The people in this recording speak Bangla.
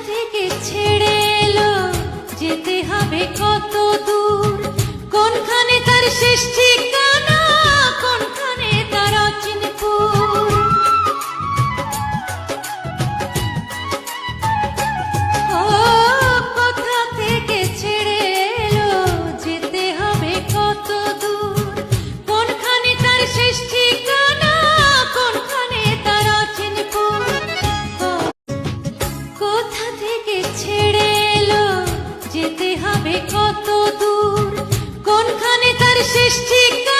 থেকে ছেড়ে এলো, যেতে হবে কত দূর, কোনখানে তার শেষ ঠিকানা, কোনখানে তার অচিনপুর। ও কোথা থেকে ছেড়ে এলো, যেতে হবে কত দূর, কোনখানে তার শেষ ঠিকানা, কোনখানে তার অচিনপুর। কোথা থেকে ছেড়ে এলো, যেতে হবে কত দূর, কোনখানে তার শেষ ঠিকানা।